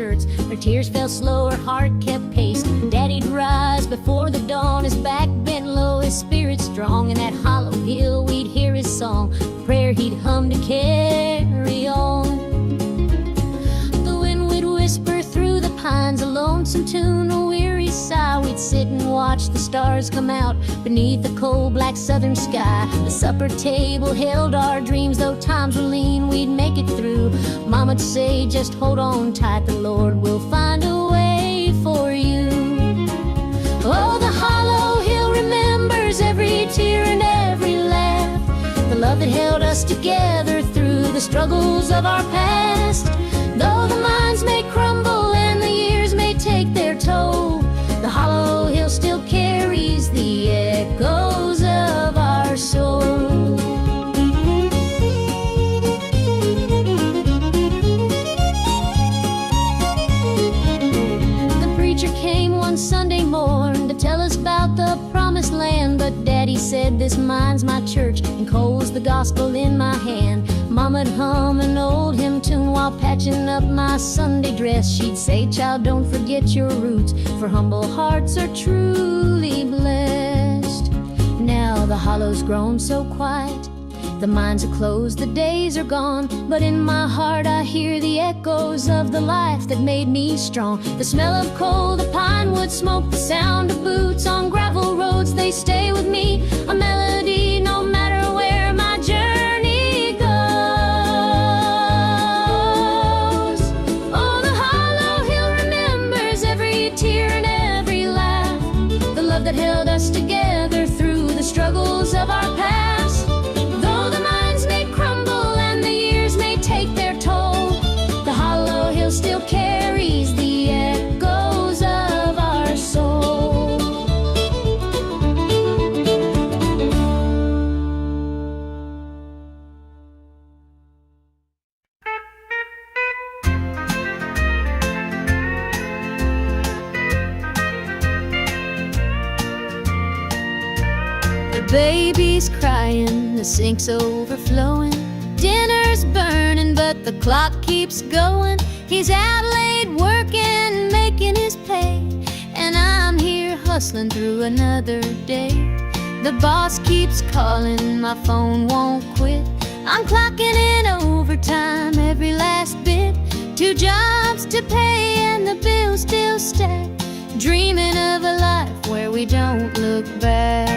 shirts. Her tears fell slow, her heart kept pace. Daddy'd rise before the dawn, his back bent low, his spirit strong. In that hollow hill we'd hear his song, a prayer he'd hum to carry on. The wind would whisper through the pines, a lonesome tune, a weary sigh. We'd sit and watch the stars come out beneath the cold black southern sky. The supper table held our dreams, though times were lean, we'd make it through. Mama'd say, just hold on tight, the Lord will find a way for you. Oh, the hollow hill remembers every tear and every laugh, the love that held us together through the struggles of our past. Though the minds may crumble and the years may take their toll, the hollow hill still carries the echoes of our soul. The preacher came one Sunday morn to tell us about the promised land, but Daddy said, this mine's my church, and Cole's the gospel in my hand. Mama'd hum an old hymn tune while patching up my Sunday dress. She'd say, child, don't forget your roots, for humble hearts are truly blessed. Now the hollow's grown so quiet, the mines are closed, the days are gone, but in my heart I hear the echoes of the life that made me strong. The smell of coal, the pine wood smoke, the sound of boots on gravel roads, they stay with me, a melody no matter where my journey goes. Oh, the hollow hill remembers every tear and every laugh, the love that held us together through the struggles of our past. Though the minds may crumble and the years may take their toll, the hollow hill still carries the echoes of our soul. The baby's crying, the sink's overflowing, dinner's burning, but the clock keeps going. He's out late working, making his pay, and I'm here hustling through another day. The boss keeps calling, my phone won't quit. I'm clocking in overtime every last bit. 2 jobs to pay and the bills still stack, dreaming of a life where we don't look back.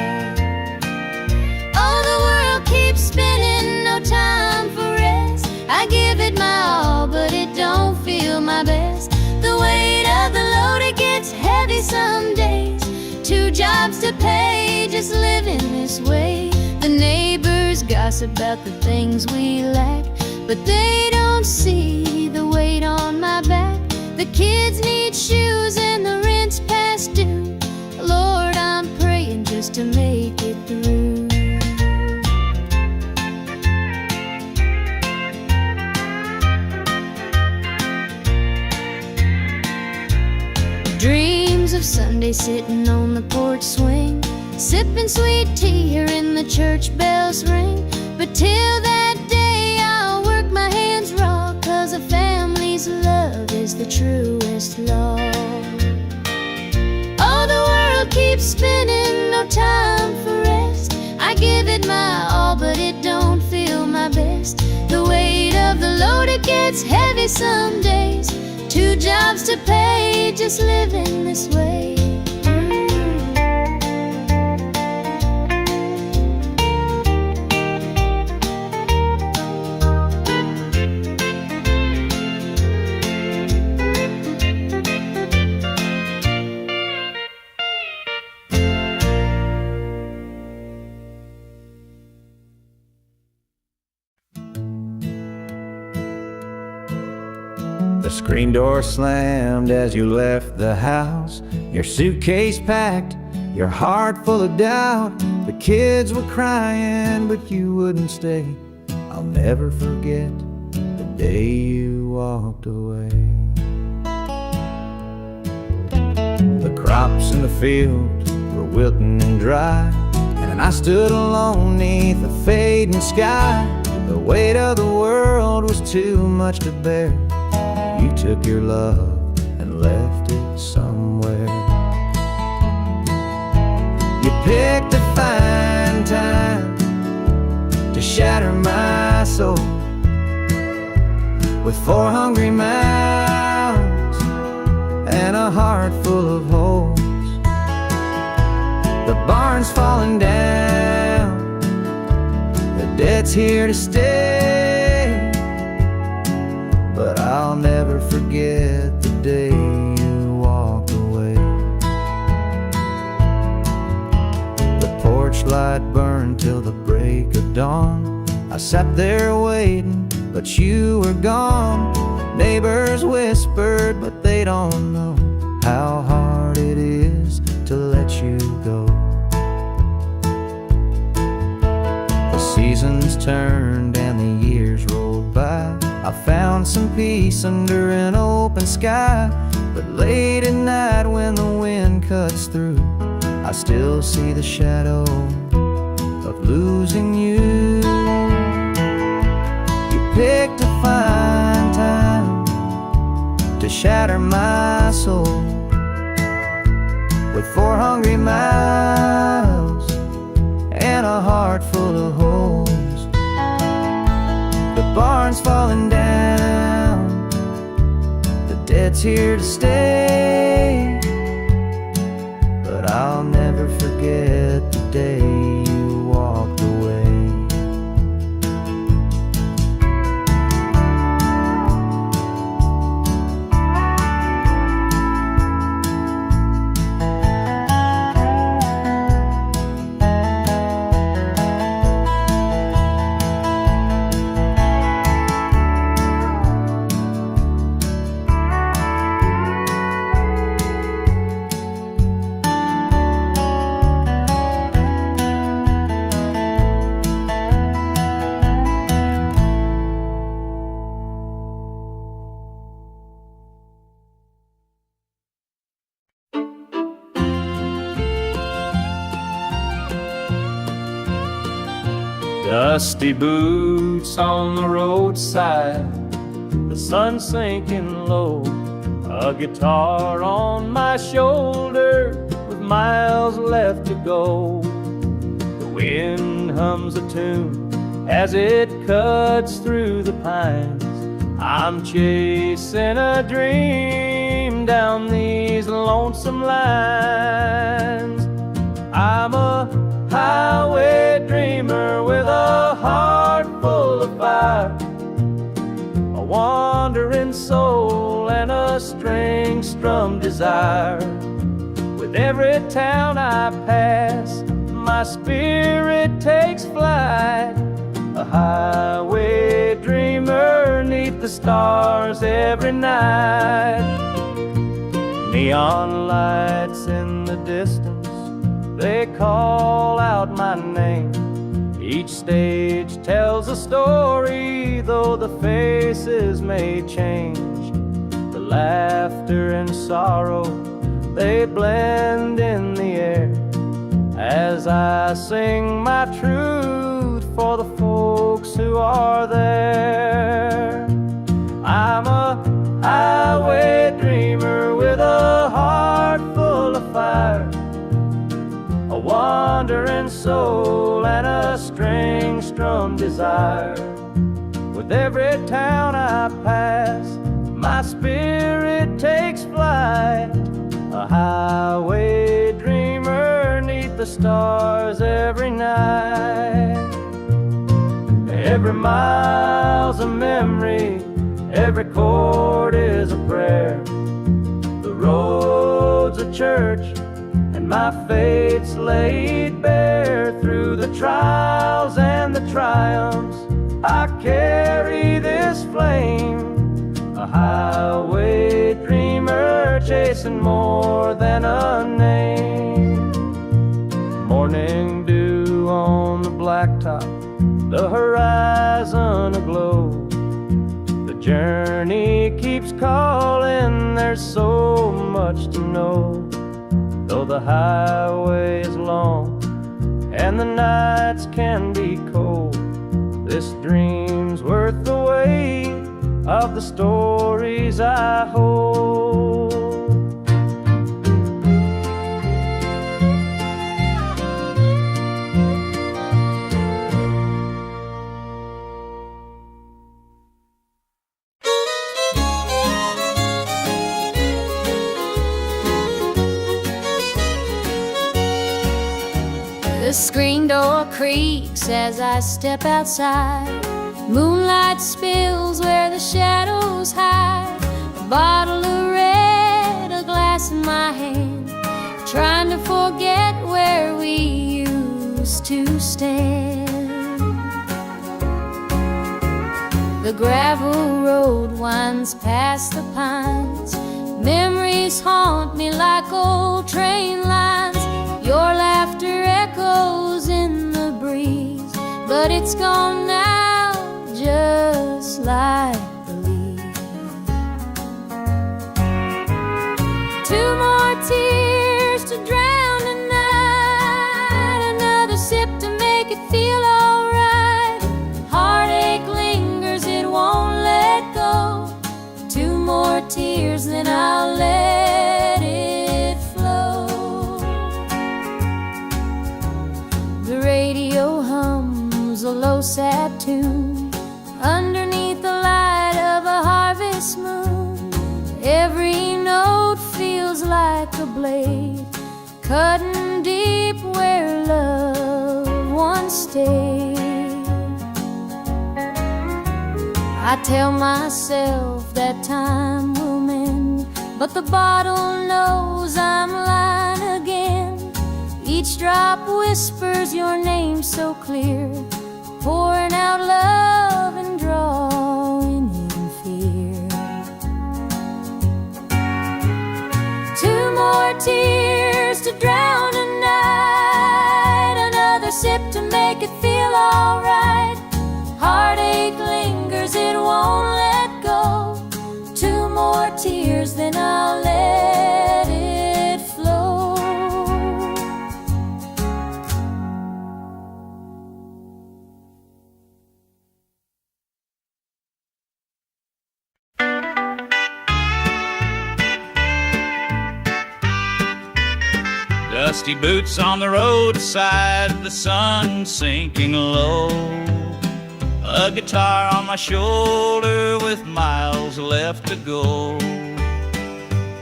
Oh, the world keeps spinning, no time for rest. I give it my all, but it don't feel my best. The weight of the load, it gets heavy some days. 2 jobs to pay, just living this way. The neighbors gossip about the things we lack, but they don't see the weight on my back. The kids need shoes and the rent's past due. Lord, I'm praying just to make it through. Dreams of Sunday sitting on the porch swing, sipping sweet tea, hearing the church bells ring. But till that day I'll work my hands raw, 'cause a family's love is the truest law. Oh, the world keeps spinning, no time for rest. I give it my all, but it don't feel my best. The weight of the load, it gets heavy some days. 2 jobs to pay, just living this way. The screen door slammed as you left the house, your suitcase packed, your heart full of doubt. The kids were crying, but you wouldn't stay. I'll never forget the day you walked away. The crops in the field were wilting and dry, and I stood alone neath the fading sky. The weight of the world was too much to bear. You took your love left it somewhere. You picked a fine time to shatter my soul with 4 hungry mouths and a heart full of holes. The barn's falling down, the debt's here to stay, but I'll never forget the day you walked away. The porch light burned till the break of dawn. I sat there waiting, but you were gone. Neighbors whispered, but they don't know how hard it is to let you go. The seasons turned and the years rolled by. I found some peace under an open sky, but late at night when the wind cuts through, I still see the shadow of losing you. You picked a fine time to shatter my soul with 4 hungry mouths and a heart full of holes. The barn's falling down, the debt's here to stay, but I'll never forget the day you walked away. Dusty boots on the roadside, the sun sinking low, a guitar on my shoulder with miles left to go. The wind hums a tune as it cuts through the pines. I'm chasing a dream down these lonesome lines. I'm a highway dreamer with a heart full of fire, a wandering soul and a string-strummed desire. With every town I pass, my spirit takes flight, a highway dreamer 'neath the stars every night. Neon lights in the distance, they call out my name. Each stage tells a story, though the faces may change. The laughter and sorrow, they blend in the air as I sing my truth for the folks who are there. I'm a highway dreamer with a heart full of fire, a wandering soul and a string-strummed desire. With every town I pass, my spirit takes flight, a highway dreamer 'neath the stars every night. Every mile's a memory, every chord is a prayer. The road's a church, and my fate's laid bare. Through the trials and the triumphs, I carry this flame, a highway dreamer chasing more than a name. Morning dew on the blacktop, the horizon aglow. The journey keeps calling, there's so much to know. Though the highway is long and the nights can be cold, this dream's worth the wait of the stories I hold. The screen door creaks as I step outside. Moonlight spills where the shadows hide. A bottle of red, a glass in my hand, trying to forget where we used to stand. The gravel road winds past the pines. Memories haunt me like old train lines. Your laughter echoes in the breeze, but it's gone now, just like the leaves. Two more tears to drown the night, another sip to make it feel alright. Heartache lingers, it won't let go. Two more tears, then I'll let it flow. The radio hums a low sad tune underneath the light of a harvest moon. Every note feels like a blade, cutting deep where love once stayed. I tell myself that time will mend, but the bottle knows I'm lying again. Each drop whispers your name so clear, pouring out love and drawing in fear. Two more tears to drown a night, another sip to make it feel alright. Heartache lingers, it won't let go. Two more tears, then I'll let it flow. Dusty boots on the roadside, the sun sinking low. A guitar on my shoulder with miles left to go.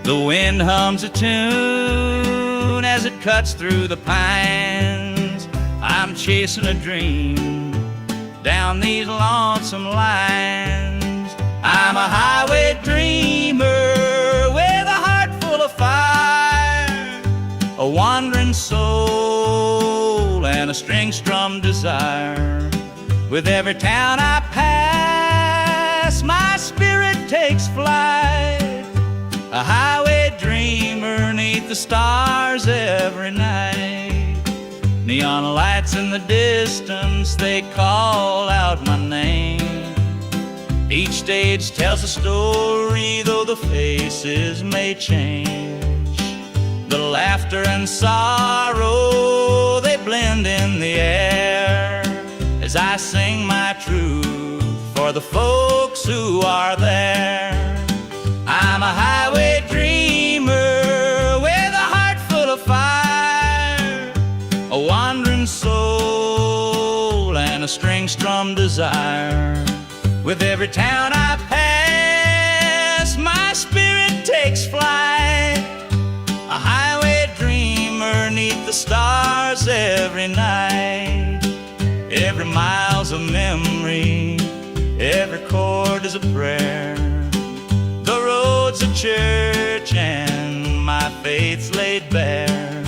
The wind hums a tune as it cuts through the pines. I'm chasing a dream down these lonesome lines. I'm a highway dreamer with a heart full of fire, a wandering soul and a string-strummed desire. With every town I pass, my spirit takes flight. A highway dreamer 'neath the stars every night. Neon lights in the distance, they call out my name. Each stage tells a story, though the faces may change. The laughter and sorrow, they blend in the air, as I sing my truth for the folks who are there. I'm a highway dreamer with a heart full of fire, a wandering soul and a string-strummed desire. With every town I pass, my spirit takes flight. A highway dreamer 'neath the stars every night. Every mile's a memory, every chord is a prayer. The road's a church and my faith's laid bare.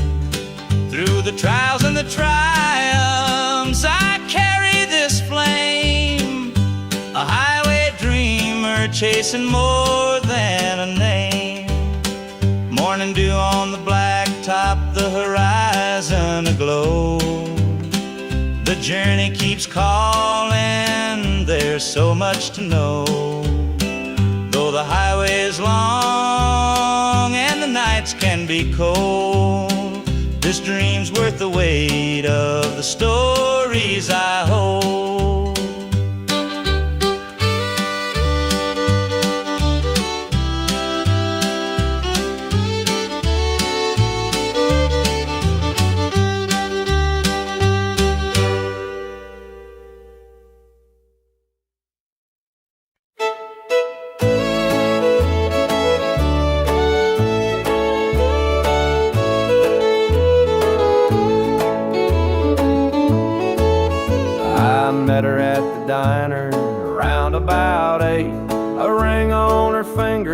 Through the trials and the triumphs, I carry this flame. A highway dreamer chasing more than a name. Morning dew on the blacktop, the horizon aglow. The journey keeps calling, there's so much to know. Though the highway is long and the nights can be cold, this dream's worth the weight of the stories I hold.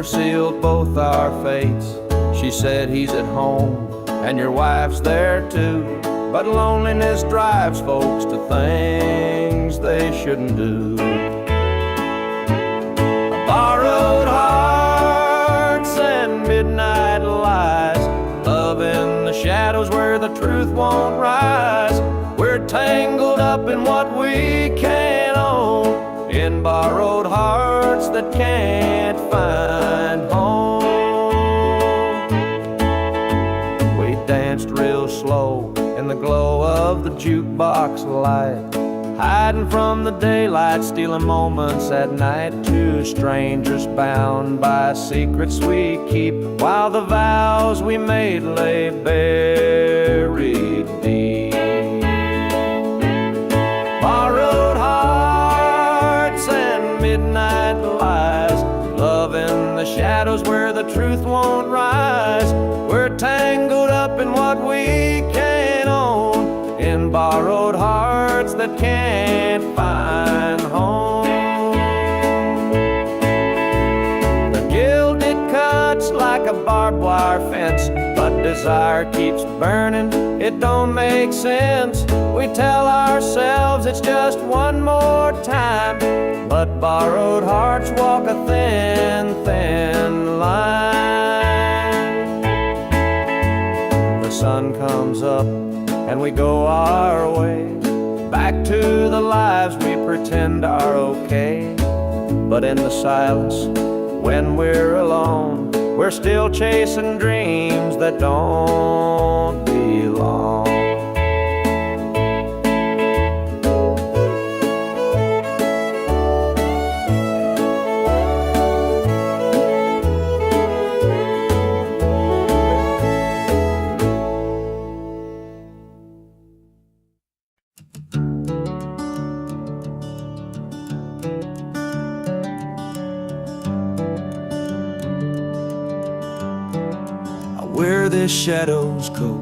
sealed both our fates. She said he's at home and your wife's there too, but loneliness drives folks to things they shouldn't do. Borrowed hearts and midnight lies, love in the shadows where the truth won't rise. We're tangled up in what we can't own, in borrowed hearts that can't find home. We danced real slow in the glow of the jukebox light, hiding from the daylight, stealing moments at night. Two strangers bound by secrets we keep, while the vows we made lay buried deep. Borrowed hearts and midnight lies, love in the shadows where the truth won't rise. We're tangled up in what we can't own, in borrowed hearts that can't find home. The gilded cuts like a barbed wire fence, but desire keeps burning, it don't make sense. We tell ourselves it's just one more time, but borrowed hearts walk a thin, thin line. The sun comes up and we go our way, back to the lives we pretend are okay. But in the silence, when we're alone, we're still chasing dreams that don't belong. Where the shadows go,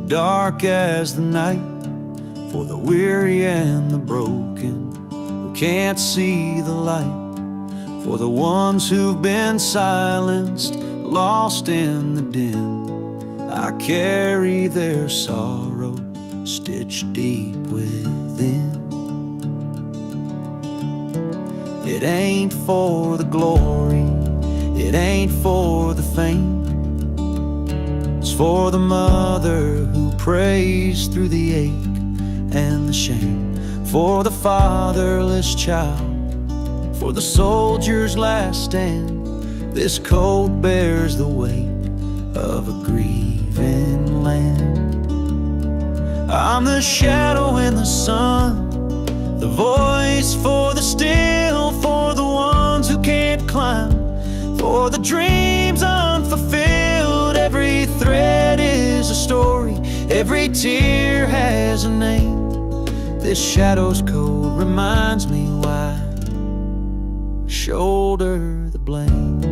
dark as the night, for the weary and the broken who can't see the light, for the ones who've been silenced, lost in the din. I carry their sorrow stitched deep within. It ain't for the glory, it ain't for the fame, it's for the mother who prays through the ache and the shame, for the fatherless child, for the soldier's last stand. This coat bears the weight of a grieving land. I'm the shadow in the sun, the voice for the still, for the ones who can't climb, for the dreams unfulfilled. Every thread is a story, every tear has a name. This shadow's code reminds me why I shoulder the blame.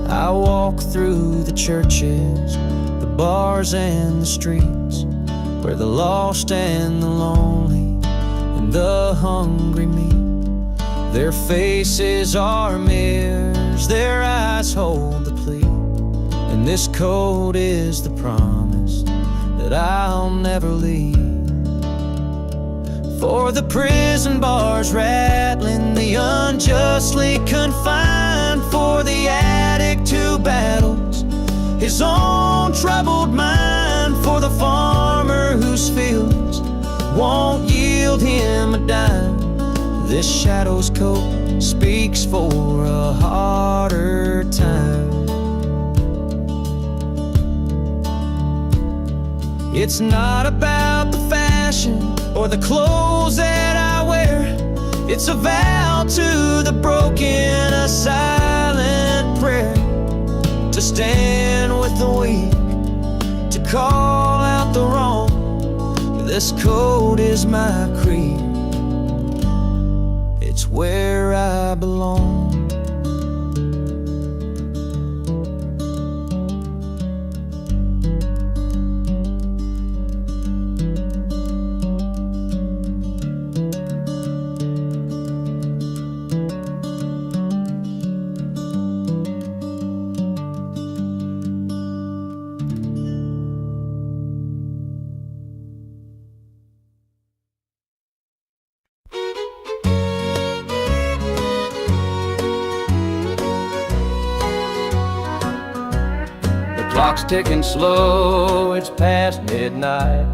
I walk through the churches, the bars and the streets, where the lost and the lonely and the hungry meet. Their faces are mirrors, their eyes hold the plea, and this code is the promise that I'll never leave. For the prison bars rattling, the unjustly confined, for the addict who battles his own troubled mind, for the farmer whose fields won't yield him a dime. This shadow's coat speaks for a harder time. It's not about the fashion or the clothes that I wear, it's a vow to the broken, a silent prayer, to stand with the weak, to call out the wrong. This code is my creed, it's where I belong. clock's ticking slow, it's past midnight.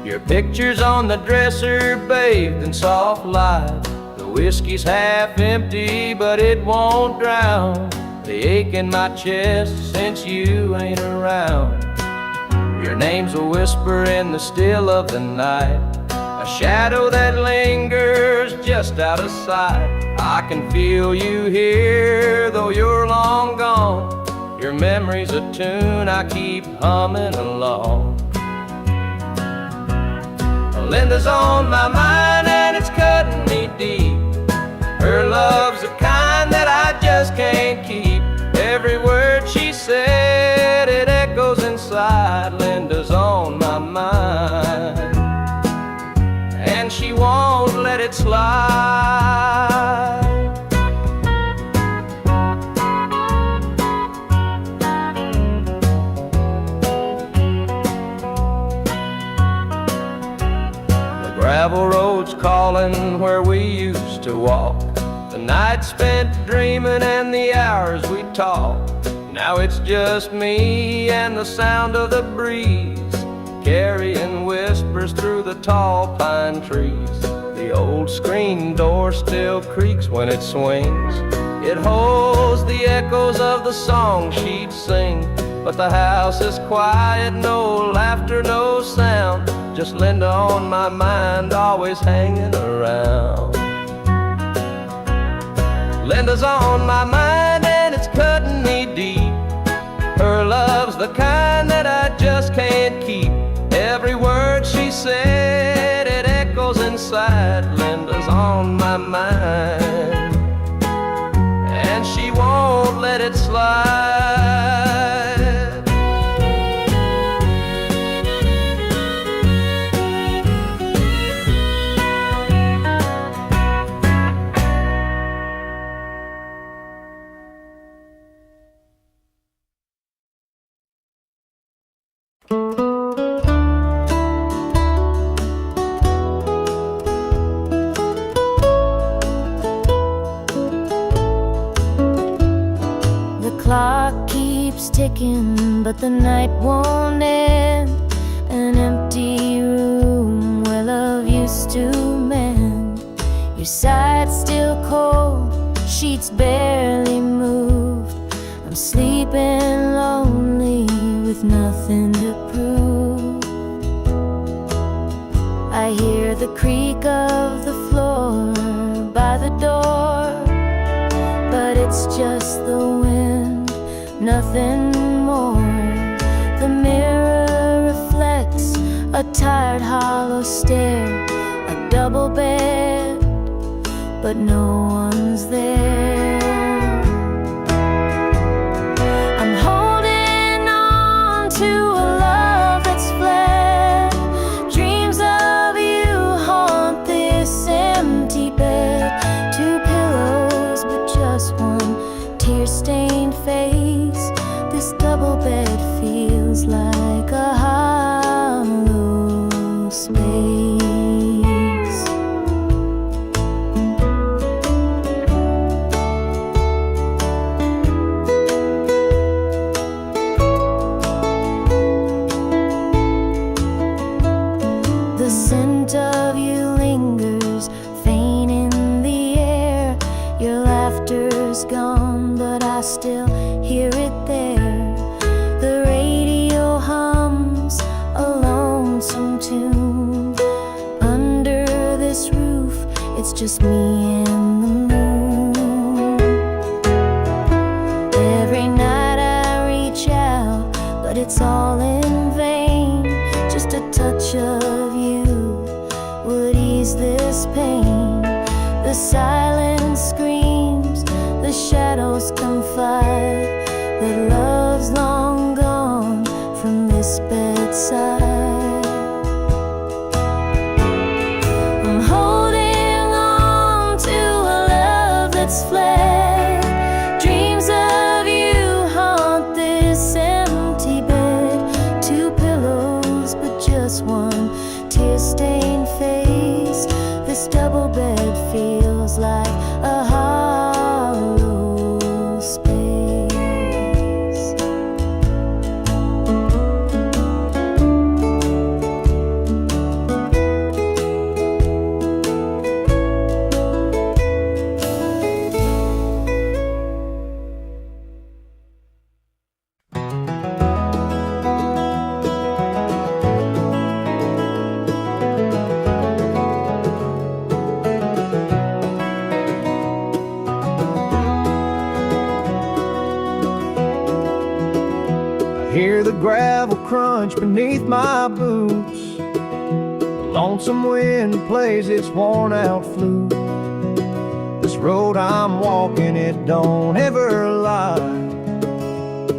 Your picture's on the dresser, bathed in soft light. The whiskey's half empty, but it won't drown the ache in my chest since you ain't around. Your name's a whisper in the still of the night, a shadow that lingers just out of sight. I can feel you here, though you're long gone. Your memory's a tune I keep humming along. Linda's on my mind and it's cutting me deep. Her love's the kind that I just can't keep. Every word she said, it echoes inside. Linda's on my mind, and she won't let it slide. The gravel road's calling where we used to walk, the nights spent dreaming and the hours we talked. Now it's just me and the sound of the breeze, carrying whispers through the tall pine trees. The old screen door still creaks when it swings. It holds the echoes of the song she'd sing. But the house is quiet, no laughter, no sound. Just Linda on my mind, always hanging around. Linda's on my mind and it's cutting me deep. Her love's the kind that I just can't keep. Every word she said, it echoes inside. Linda's on my mind, and she won't let it slide. Ticking, but the night won't end. An empty room where love used to mend. Your side's still cold, sheets barely moved. I'm sleeping lonely with nothing to prove. I hear the creak of the floor by the door, but it's just the wind, nothing more. The mirror reflects a tired, hollow stare. A double bed, but no one's there. I'm holding on to a love that's fled. Dreams of you haunt this empty bed. Two pillows, but just one tear-stained face. This double bed feels like a hollow space. The scent of you lingers, faint in the air. Your laughter's gone, but I still hear it there. The radio hums a lonesome tune. Under this roof, it's just me and the moon. Every night I reach out, but it's all in vain. Just a touch of you would ease this pain. The silence screams, the shadows confide that love's long gone from this bedside. I'm holding on to a love that's fled. Dreams of you haunt this empty bed. Two pillows, but just one tear-stained face. This double bed feels like a hollow space. lunch beneath my boots. The lonesome wind plays its worn out flute. This road I'm walking, it don't ever lie.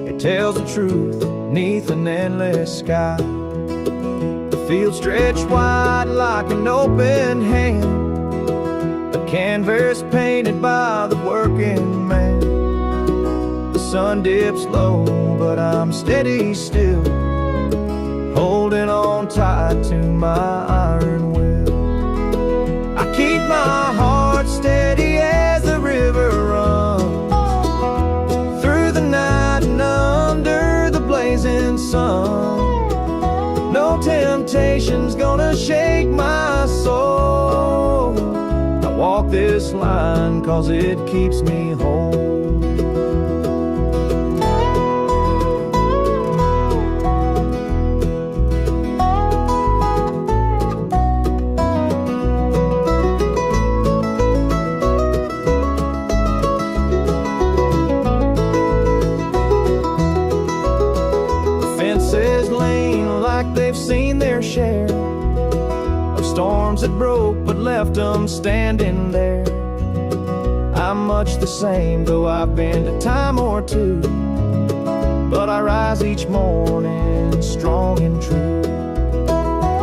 It tells the truth beneath an endless sky. The field stretched wide like an open hand, a canvas painted by the working man. The sun dips low, but I'm steady still, holding on tight to my iron will. I keep my heart steady as the river runs through the night and under the blazing sun. No temptation's gonna shake my soul. I walk this line 'cause it keeps me whole. Seen their share of storms that broke but left them standing there. I'm much the same, though I've been a time or two, but I rise each morning strong and true.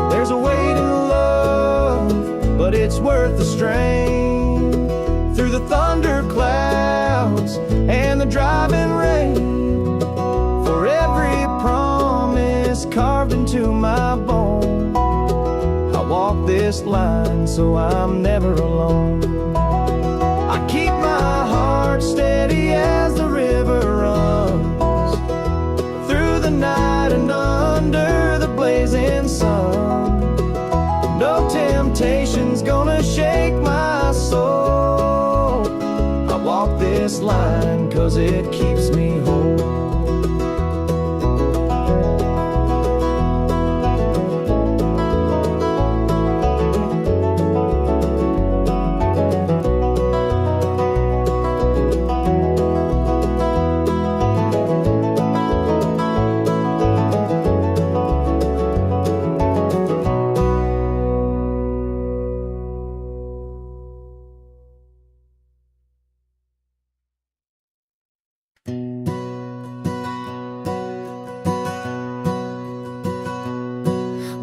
There's a weight in love, but it's worth the strain. Through the thunder clouds and the driving rain, for every promise carved into my bone, I walk this line so I'm never alone. I keep my heart steady as the river runs through the night and under the blazing sun. No temptation's gonna shake my soul. I walk this line 'cause it keeps me whole.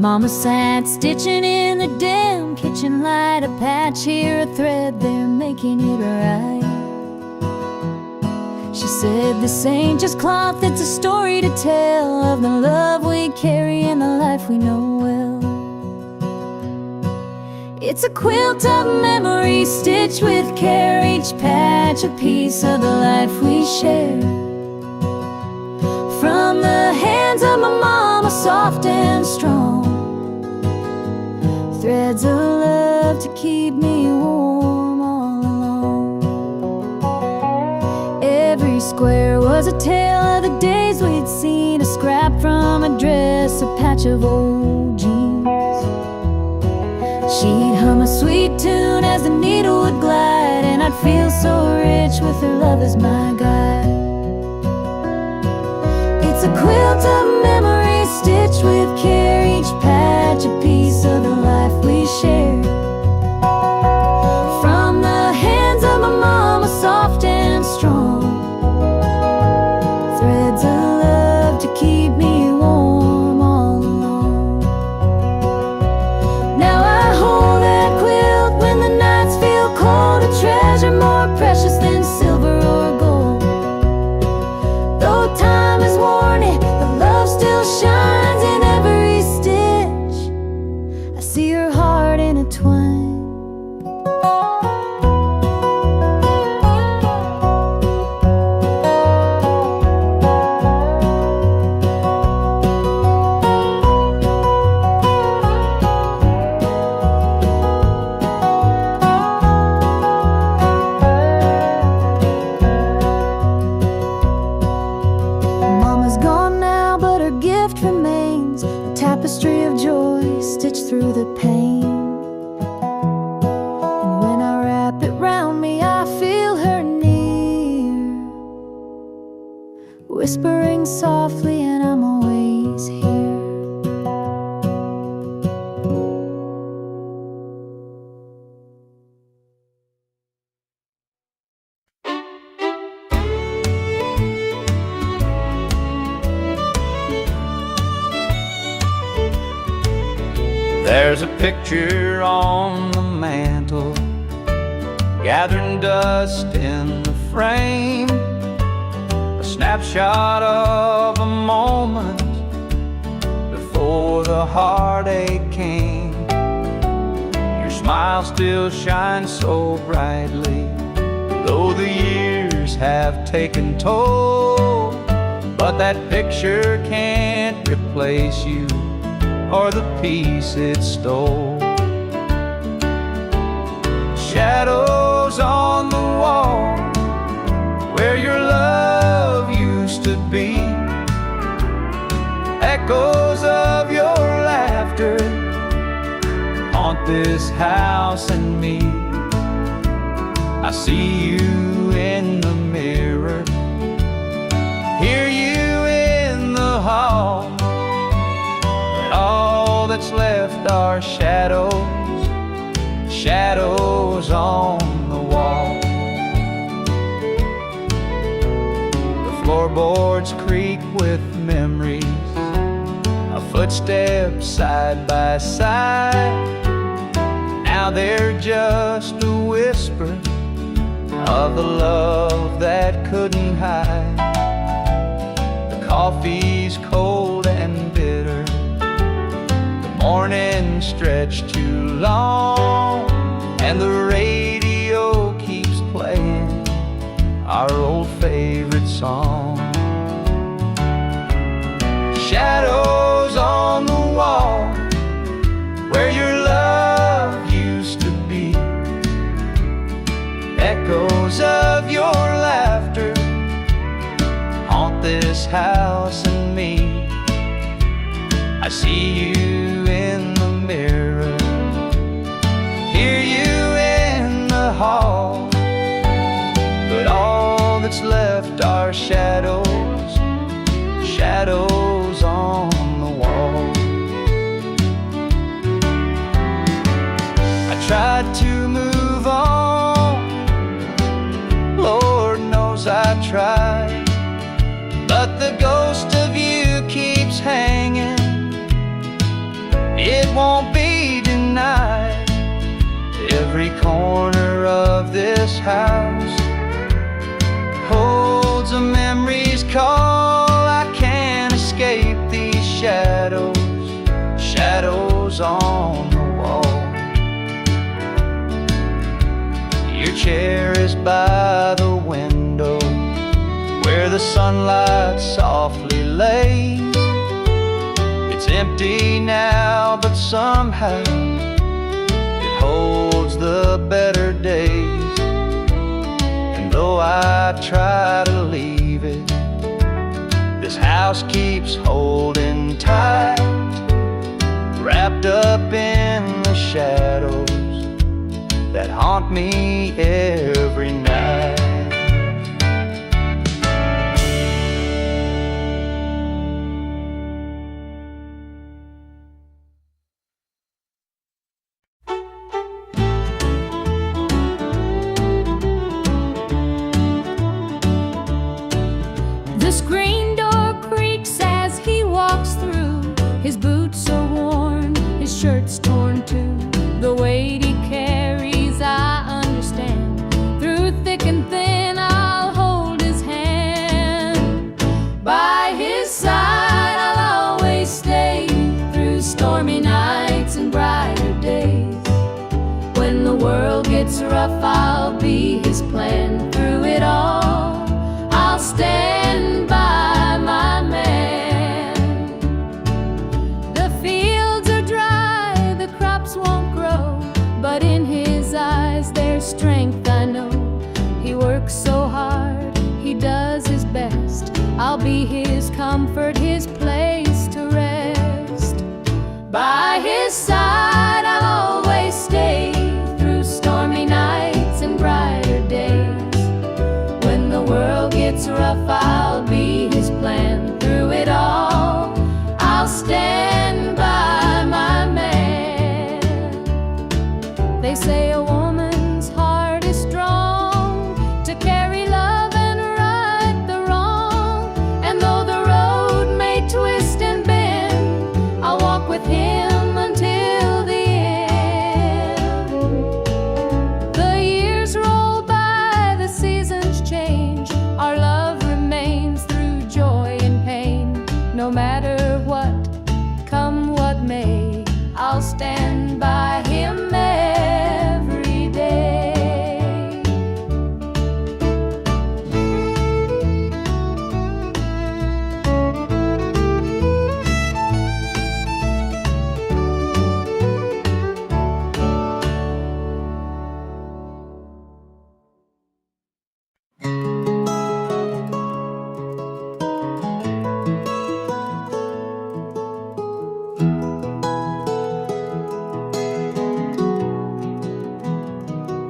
Mama sat stitching in the damn kitchen light, a patch here, a thread there, making it right. She said, this ain't just cloth, it's a story to tell of the love we carry and the life we know well. It's a quilt of memories stitched with care, each patch a piece of the life we share. From the hands of my mama, soft and strong, threads of love to keep me warm all along. Every square was a tale of the days we'd seen, a scrap from a dress, a patch of old jeans. She'd hum a sweet tune as the needle would glide, and I'd feel so rich with her love as my guide. It's a quilt of memories stitched with care, each patch a piece of the life we share. From the hands of my mama, soft and strong, threads of love to keep me warm all along. Now I hold that quilt when the nights feel cold, a treasure more precious than silver or gold. Though time has worn it, the love still shines in every stitch. I see her heart intertwined. Mama's gone now, but her gift remains, a tapestry of joy stitched through the pain. And when I wrap it round me, I feel her near, whispering softly, and I'm always here. There's a picture on the mantle, gathering dust in the frame, a snapshot of a moment before the heartache came. Your smile still shines so brightly, though the years have taken toll. But that picture can't replace you or the peace it stole. Shadows on the wall where your love used to be, echoes of your laughter haunt this house and me. I see you in the mirror, hear you in the hall, but all that's left are shadows, shadows on the wall. The floorboards creak with memories of footsteps side by side. Now they're just a whisper of the love that couldn't hide. The coffee's cold and bitter, the morning stretched too long, and the radio keeps playing our old favorite song. Shadows on the wall where your love used to be, echoes of your laughter haunt this house and me. I see you in the mirror, hear you in the hall, but all that's left are shadows, shadows on the wall. I tried to move on, Lord knows I tried, but the ghost of you keeps hanging. It won't be denied. Every corner of this house holds a memory's call. I can't escape these shadows, shadows on the wall. Your chair is by the window where the sunlight softly lays. It's empty now, but somehow it holds the better days. And though I try to leave it, this house keeps holding tight, wrapped up in the shadows that haunt me every night. The screen door creaks as he walks through. His boots are worn, his shirt's torn too. The weight he carries, I understand. Through thick and thin, I'll hold his hand. By his side, I'll always stay. Through stormy nights and brighter days. When the world gets rough, I'll be his plan. Through it all, I'll stand by my man. The fields are dry, the crops won't grow, but in his eyes there's strength, I know. He works so hard, he does his best. I'll be his comfort, his place to rest. By his side I'll always stay. Through stormy nights and brighter days. When the world gets rough, I'll be his plan. Through it all, I'll stand by my man. They say a woman's heart is strong to carry love and right the wrong. And though the road may twist and bend, I'll walk with him until the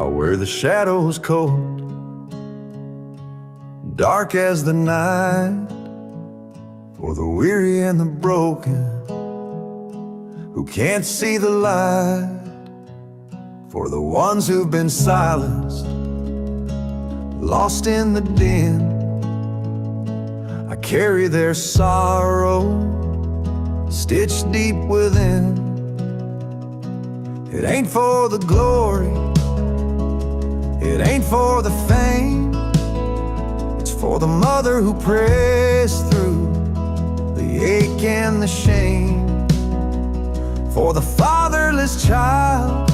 out where the shadow's cold, dark as the night, for the weary and the broken who can't see the light, for the ones who've been silenced, lost in the din. I carry their sorrow stitched deep within. It ain't for the glory, it ain't for the fame, it's for the mother who prays through the ache and the shame, for the fatherless child,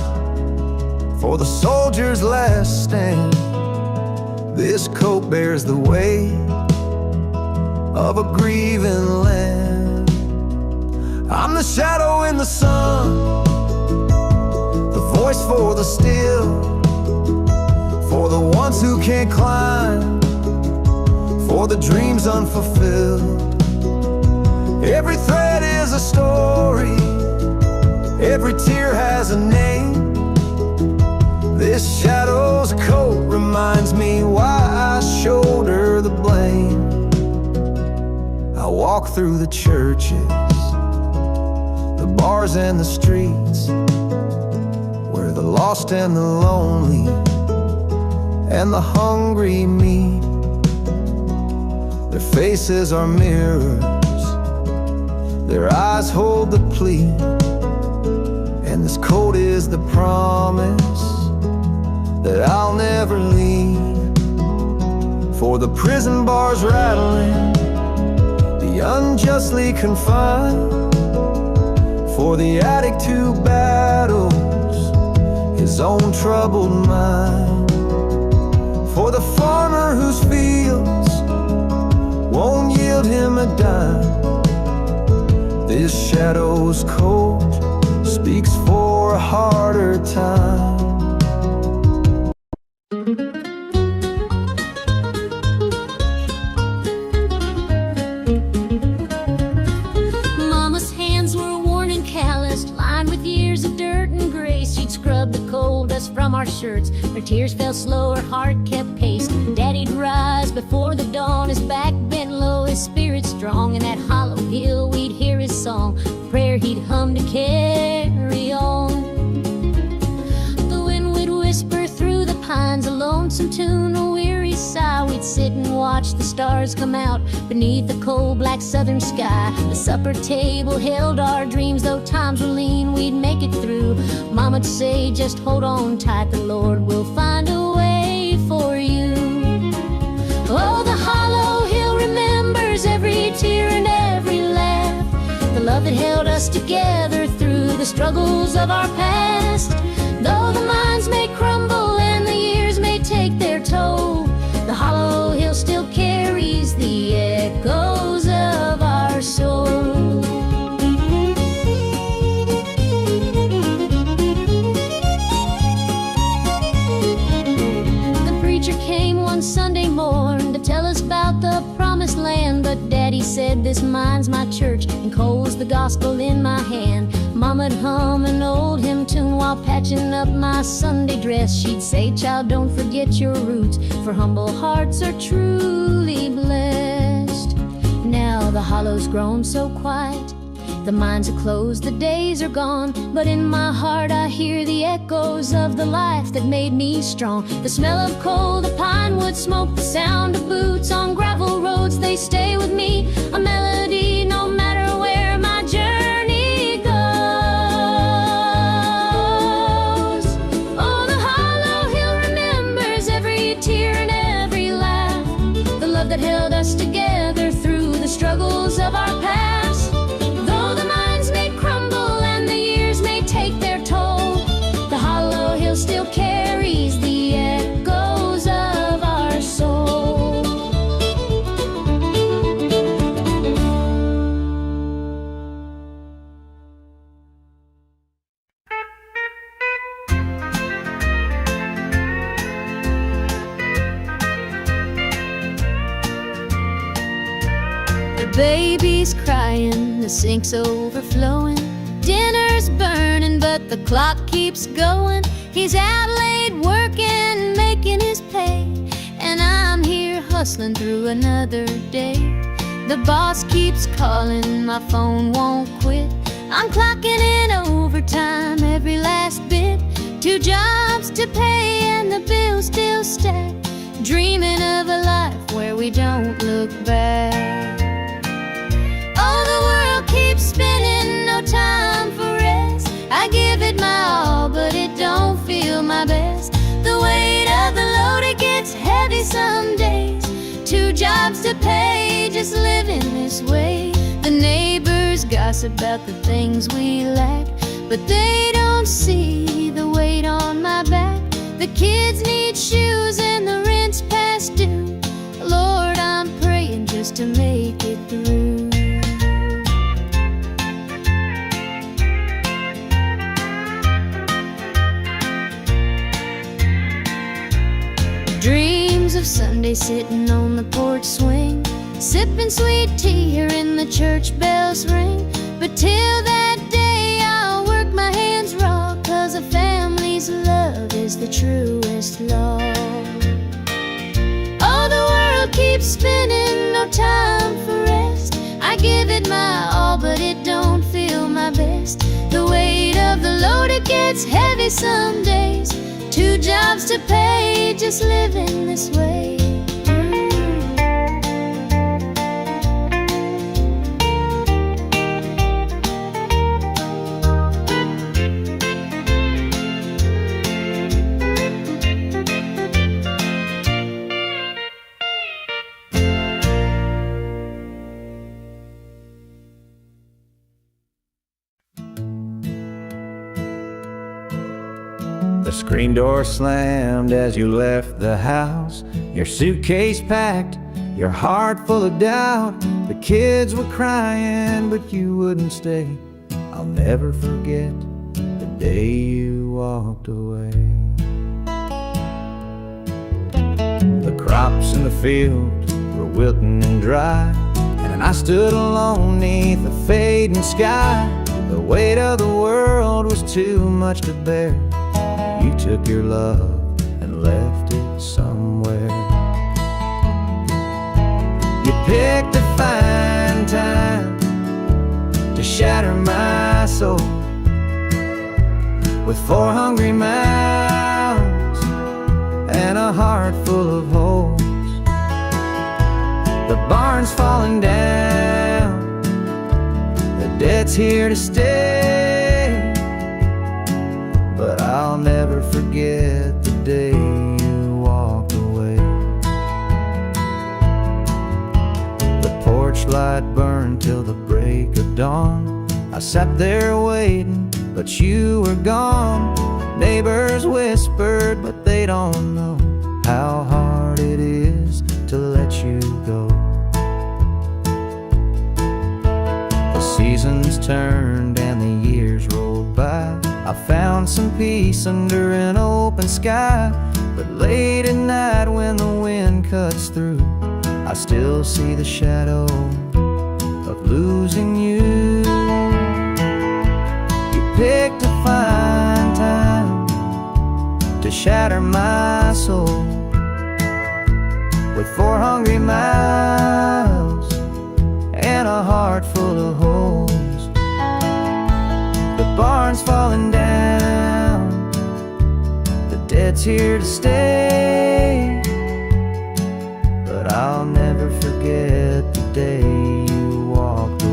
for the soldier's last stand. This coat bears the weight of a grieving land. I'm the shadow in the sun, the voice for the still, for the ones who can't climb, for the dreams unfulfilled. Every thread is a story, every tear has a name. This shadow's coat reminds me why I shoulder the blame. I walk through the churches, the bars and the streets, where the lost and the lonely and the hungry meet. Their faces are mirrors, their eyes hold the plea, and this coat is the promise that I'll never leave. For the prison bars rattling, the unjustly confined, for the addict who battles his own troubled mind, for the farmer whose fields won't yield him a dime. This shadow's coat speaks for a harder time. Mama's hands were worn and calloused, lined with years of dirt and gray. She'd scrub the coal dust from our shirts. Her tears fell slow, her heart kept pace. Daddy'd rise before the dawn, his back bent low, his spirit strong. In that hollow hill we'd hear his song, prayer he'd hum to carry on. The wind would whisper through the pines, a lonesome tune, a weary sigh. We'd sit and watch the stars come out beneath the cold black southern sky. The supper table held our dreams, though times were lean, we'd make it through. Mama'd say, just hold on tight, the Lord will find a way for you. Oh, the hollow hill remembers every tear and every laugh, the love that held us together through the struggles of our past. Though the minds may crumble and the years may take their toll, the hollow hill still carries the echoes of our soul. The preacher came one Sunday morn to tell us about the promised land, but Daddy said, this mine's my church and coal's the gospel in my hand. Mama'd hum an old hymn tune while patching up my Sunday dress. She'd say, child, don't forget your roots, for humble hearts are truly blessed. Now the hollow's grown so quiet, the mines are closed, the days are gone, but in my heart I hear the echoes of the life that made me strong. The smell of coal, the pine wood smoke, the sound of boots on gravel roads, they stay with me, a melody no matter where my journey goes. Oh, the hollow hill remembers every tear and every laugh, the love that held us together through the struggles of our past. Though the minds may crumble and the years may take their toll, the hollow hill still carries the echoes of our soul. The baby's crying, the sink's overflowing, dinner's burning, but the clock keeps going. He's out late working hustling through another day. The boss keeps calling, my phone won't quit. I'm clocking in overtime every last bit. 2 jobs to pay and the bills still stack. Dreaming of a life where we don't look back. Oh, the world keeps spinning, no time for rest. I give it my all, but it don't feel my best. The weight of the load, it gets heavy some days. 2 jobs to pay, just living this way. The neighbors gossip about the things we lack, but they don't see the weight on my back. The kids need shoes and the rent's past due. Lord, I'm praying just to make it through. Dreams of Sunday sitting on the porch swing, sipping sweet tea, hearing the church bells ring. But till that day I'll work my hands raw, 'cause a family's love is the truest law. Oh, the world keeps spinning, no time for rest. I give it my all, but it don't feel my best. The weight of the load, it gets heavy some days. 2 jobs to pay, just living this way. The screen door slammed as you left the house, your suitcase packed, your heart full of doubt. The kids were crying, but you wouldn't stay. I'll never forget the day you walked away. The crops in the field were wilting and dry, and I stood alone neath the fading sky. The weight of the world was too much to bear. You took your love and left it somewhere. You picked a fine time to shatter my soul with 4 hungry mouths and a heart full of holes. The barn's falling down, the debt's here to stay, but I'll never forget the day you walked away. The porch light burned till the break of dawn. I sat there waiting, but you were gone. Neighbors whispered, but they don't know how hard it is to let you go. The seasons turned and the years rolled by. I found some peace under an open sky, but late at night when the wind cuts through, I still see the shadow of losing you. You picked a fine time to shatter my soul with 4 hungry mouths and a heart full of holes. The barn's falling down, the debt's here to stay, but I'll never forget the day you walked away.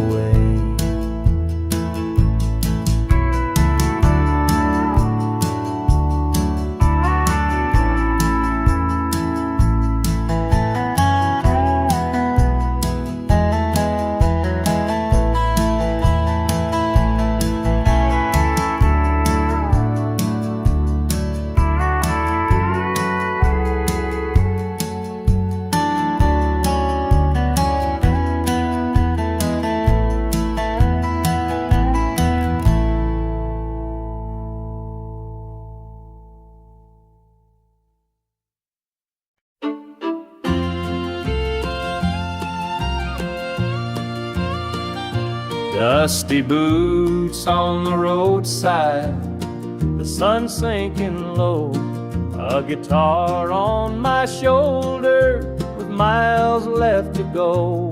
Dusty boots on the roadside, the sun sinking low, a guitar on my shoulder with miles left to go.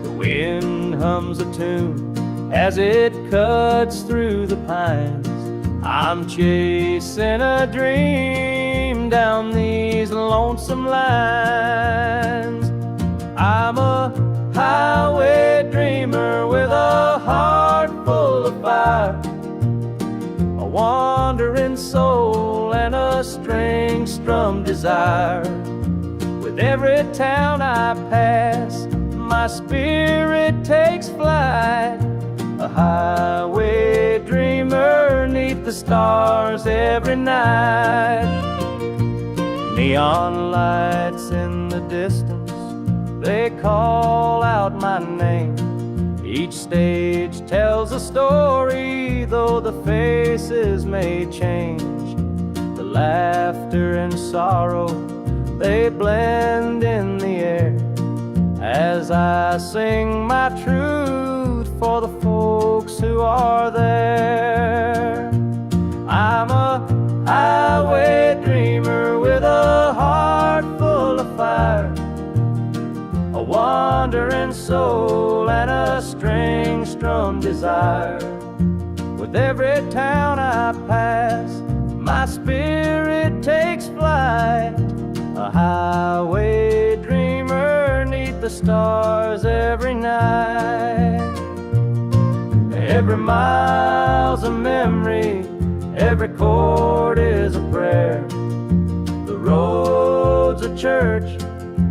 The wind hums a tune as it cuts through the pines. I'm chasing a dream down these lonesome lines. I'm a highway dreamer with a heart full of fire, a wandering soul and a string-strummed desire. With every town I pass, my spirit takes flight, a highway dreamer 'neath the stars every night. Neon lights in the distance, they call out my name. Each stage tells a story, though the faces may change. The laughter and sorrow, they blend in the air as I sing my truth for the folks who are there. I'm a highway dreamer with a heart full of fire, a wandering soul and a string-strummed desire. With every town I pass, my spirit takes flight, a highway dreamer 'neath the stars every night. Every mile's a memory, every chord is a prayer. The road's a church,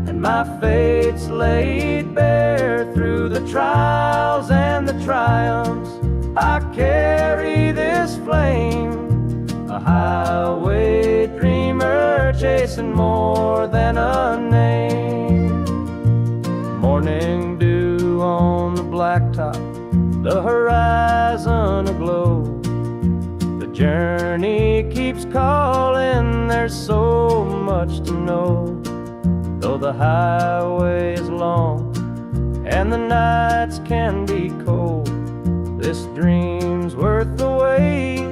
and my fate's laid bare. Through the trials and the triumphs, I carry this flame, a highway dreamer chasing more than a name. Morning dew on the blacktop, the horizon aglow. The journey keeps calling, there's so much to know. Though the highway is long and the nights can be cold, this dream's worth the wait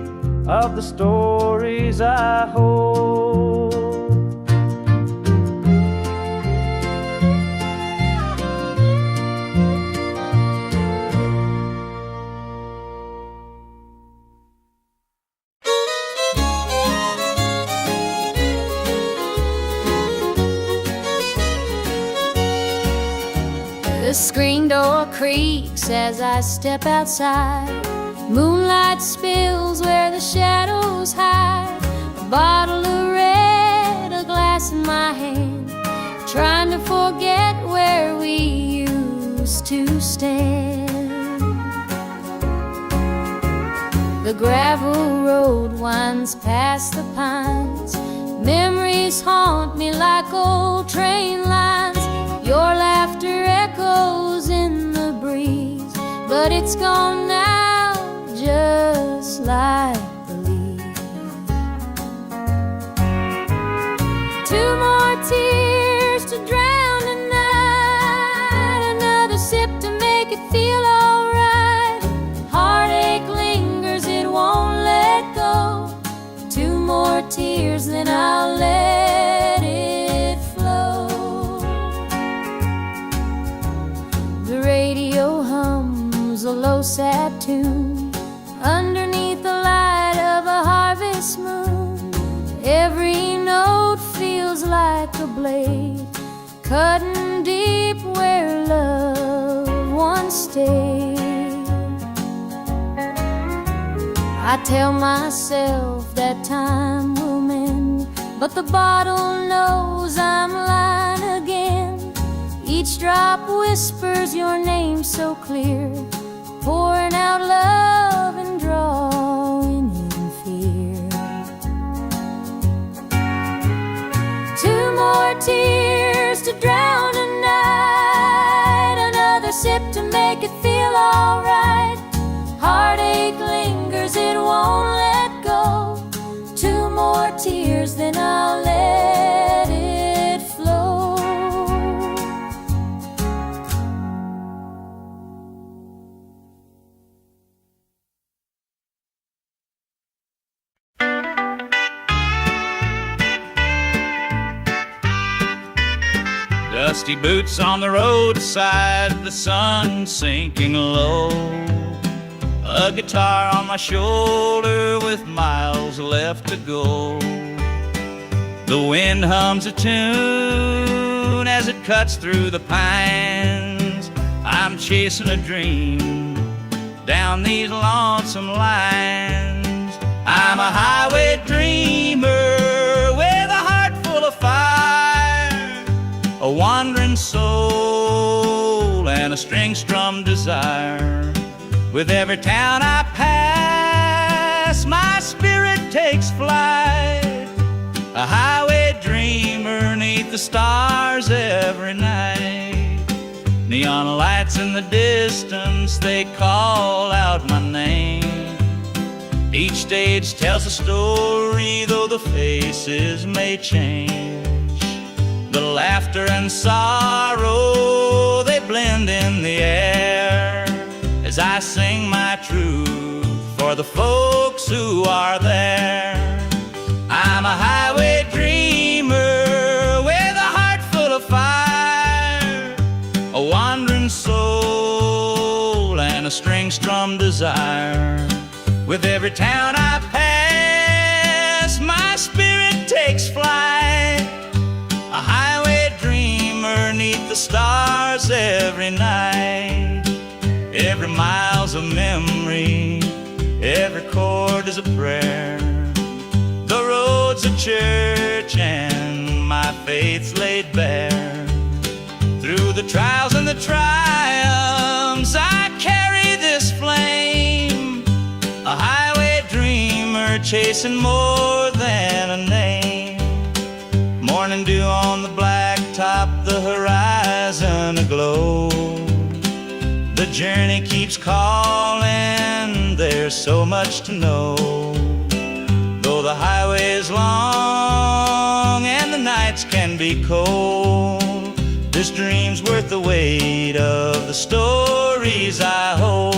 of the stories I hold. The screen door creaks as I step outside. Moonlight spills where the shadows hide. A bottle of red, a glass in my hand, trying to forget where we used to stand. The gravel road winds past the pines. Memories haunt me like old train lines. Your laughter echoes in the breeze, but it's gone now, just like the leaves. Two more tears to drown the night, another sip to make it feel alright. Heartache lingers, it won't let go. Two more tears, then I'll let it flow. The radio hums a low sad tune underneath the light of a harvest moon. Every note feels like a blade cutting deep where love once stayed. I tell myself that time will mend, but the bottle knows I'm lying again. Each drop whispers your name so clear, pouring out love and drawing in fear. Two more tears to drown a night, another sip to make it feel alright. Heartache lingers, it won't let go. Two more tears, then I'll let it flow. Dusty boots on the roadside, the sun sinking low. A guitar on my shoulder with miles left to go. The wind hums a tune as it cuts through the pines. I'm chasing a dream down these lonesome lines. I'm a highway dreamer with a heart full of fire, a wandering soul and a string-strummed desire. With every town I pass, my spirit takes flight, a highway dreamer 'neath the stars every night. Neon lights in the distance, they call out my name. Each stage tells a story, though the faces may change. The laughter and sorrow, they blend in the air, as I sing my truth for the folks who are there. I'm a highway dreamer with a heart full of fire, a wandering soul and a string-strummed desire. With every town I pass, my spirit takes flight, a highway dreamer 'neath the stars every night. Every mile's a memory, every chord is a prayer. The road's a church and my faith's laid bare. Through the trials and the triumphs, I carry this flame, a highway dreamer chasing more than a name. Morning dew on the blacktop, the horizon aglow. The journey keeps calling, there's so much to know. Though the highway is long and the nights can be cold, this dream's worth the weight of the stories I hold.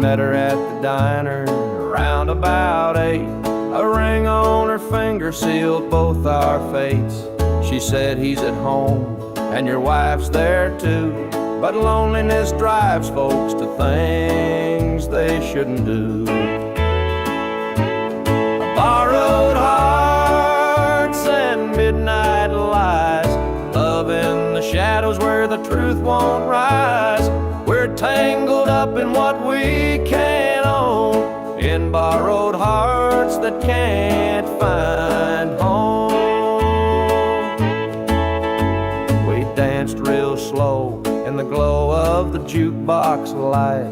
Met her at the diner around about 8. A ring on her finger sealed both our fates. She said he's at home and your wife's there too, but loneliness drives folks to things they shouldn't do. Borrowed hearts and midnight lies, love in the shadows where the truth won't rise. We're tangled up in what we can't own, in borrowed hearts that can't find home. We danced real slow in the glow of the jukebox light,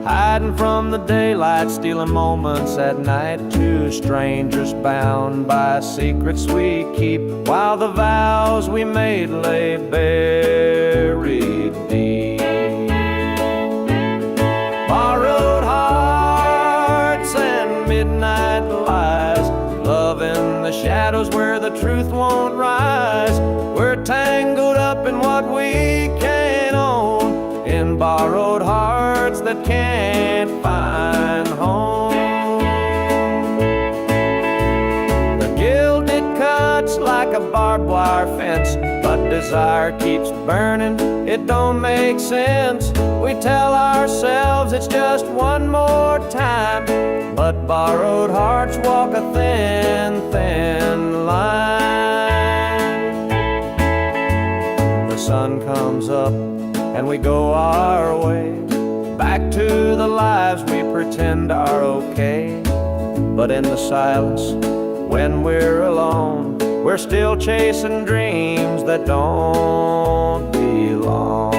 hiding from the daylight, stealing moments at night. Two strangers bound by secrets we keep, while the vows we made lay buried deep. Borrowed hearts and midnight lies, love in the shadows where the truth won't rise. We're tangled up in what we can't own, in borrowed hearts that can't find home. The guilt, it cuts like a barbed wire fence, but desire keeps burning, it don't make sense. We tell ourselves it's just one more time, but borrowed hearts walk a thin, thin line. The sun comes up and we go our way, back to the lives we pretend are okay. But in the silence, when we're alone, we're still chasing dreams that don't belong.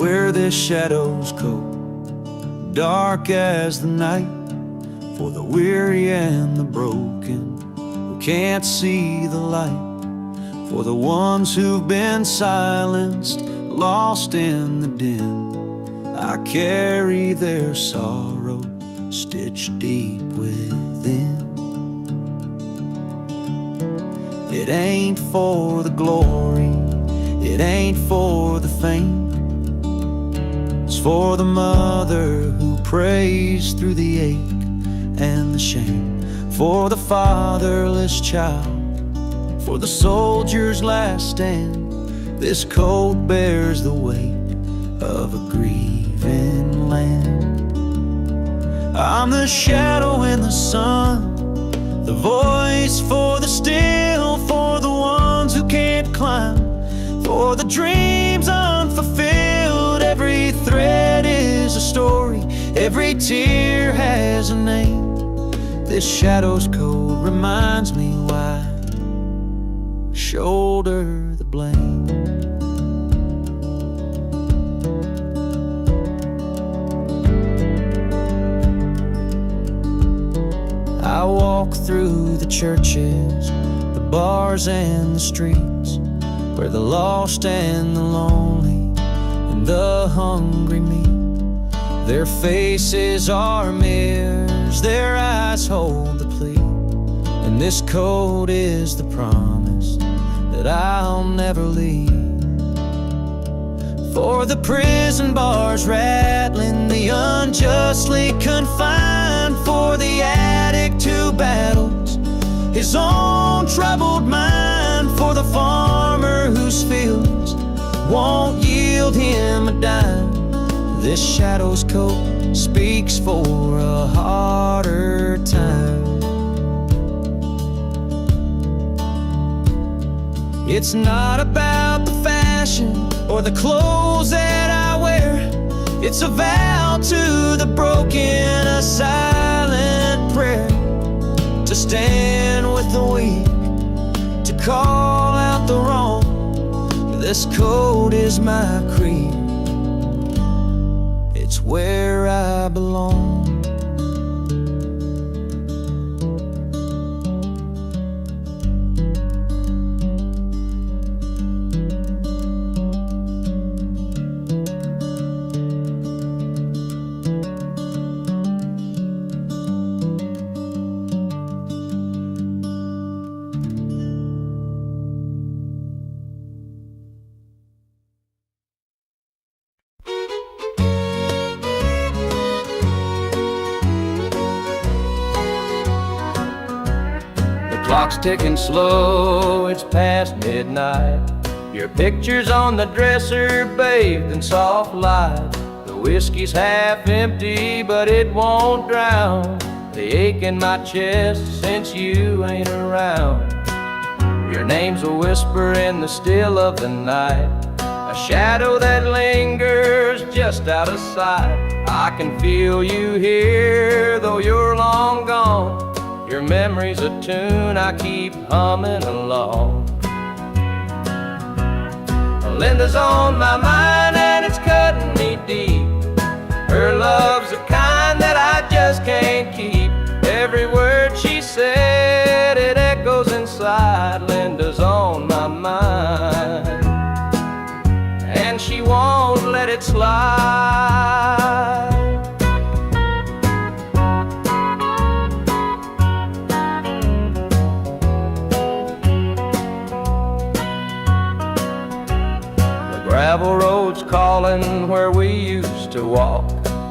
where this shadow's cold, dark as the night, for the weary and the broken who can't see the light, for the ones who've been silenced, lost in the din. I carry their sorrow stitched deep within. It ain't for the glory, it ain't for the fame, it's for the mother who prays through the ache and the shame, for the fatherless child, for the soldier's last stand. This coat bears the weight of a grieving land. I'm the shadow in the sun, the voice for the still, for the ones who can't climb, for the dreams unfulfilled. Every thread is a story, every tear has a name. This shadow's code reminds me why I shoulder the blame. I walk through the churches, the bars and the streets, where the lost and the lonely and the hungry meet. Their faces are mirrors, their eyes hold the plea, and this code is the promise that I'll never leave. For the prison bars rattling, the unjustly confined, for the addict who battles his own troubled mind, for the farmer whose fields won't yield him a dime. This shadow's coat speaks for a harder time. It's not about the fashion or the clothes that I wear, it's a vow to the broken, a silent prayer, to stand with the weak, to call out the wrong. This code is my creed, it's where I belong. Clock's ticking slow, it's past midnight. Your picture's on the dresser, bathed in soft light. The whiskey's half empty, but it won't drown the ache in my chest since you ain't around. Your name's a whisper in the still of the night, a shadow that lingers just out of sight. I can feel you here, though you're long gone. Your memory's a tune I keep humming along. Linda's on my mind and it's cutting me deep. Her love's the kind that I just can't keep. Every word she said, it echoes inside. Linda's on my mind and she won't let it slide. Gravel roads calling where we used to walk,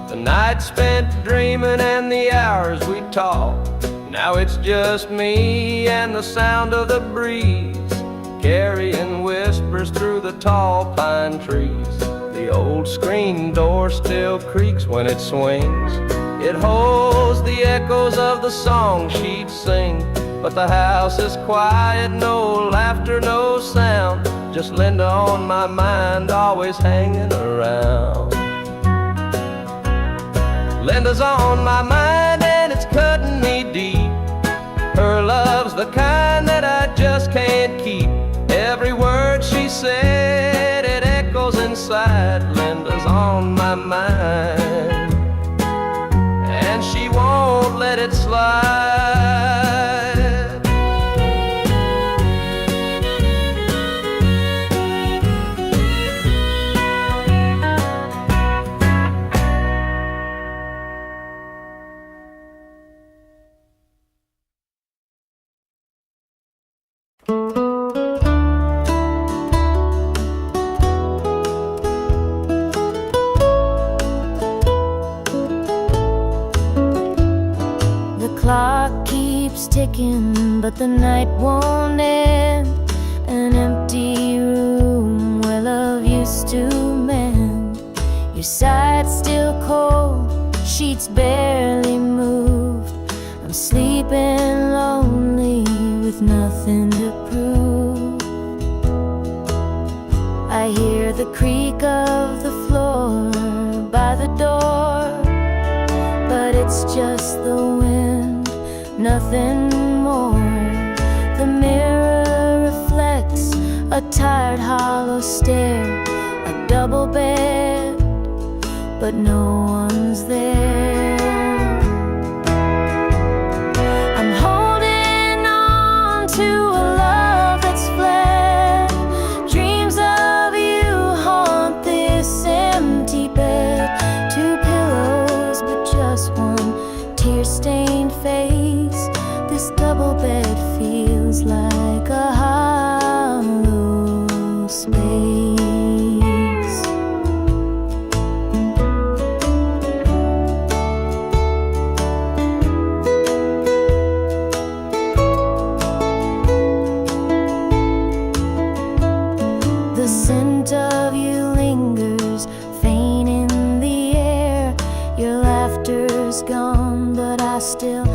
the night spent dreaming and the hours we talked. Now it's just me and the sound of the breeze, carrying whispers through the tall pine trees. The old screen door still creaks when it swings. It holds the echoes of the song she'd sing, but the house is quiet, no laughter, no sound. Just Linda on my mind, always hanging around. Linda's on my mind and it's cutting me deep. Her love's the kind that I just can't keep. Every word she said, it echoes inside. night, Linda's on my mind, and she won't let it slide. The clock keeps ticking, but the night won't end. An empty room where love used to mend. Your side's still cold, sheets barely moved. I'm sleeping lonely with nothing to prove. I hear the creak of the floor by the door, but it's just the wind, nothing more. The mirror reflects a tired, hollow stare. A double bed, but no one's there. I'm holding on to a love that's fled. Dreams of you haunt this empty bed. Two pillows, but just one tear-stained face. This double bed feels like a hollow space. The scent of you lingers, faint in the air. Your laughter's gone, but I still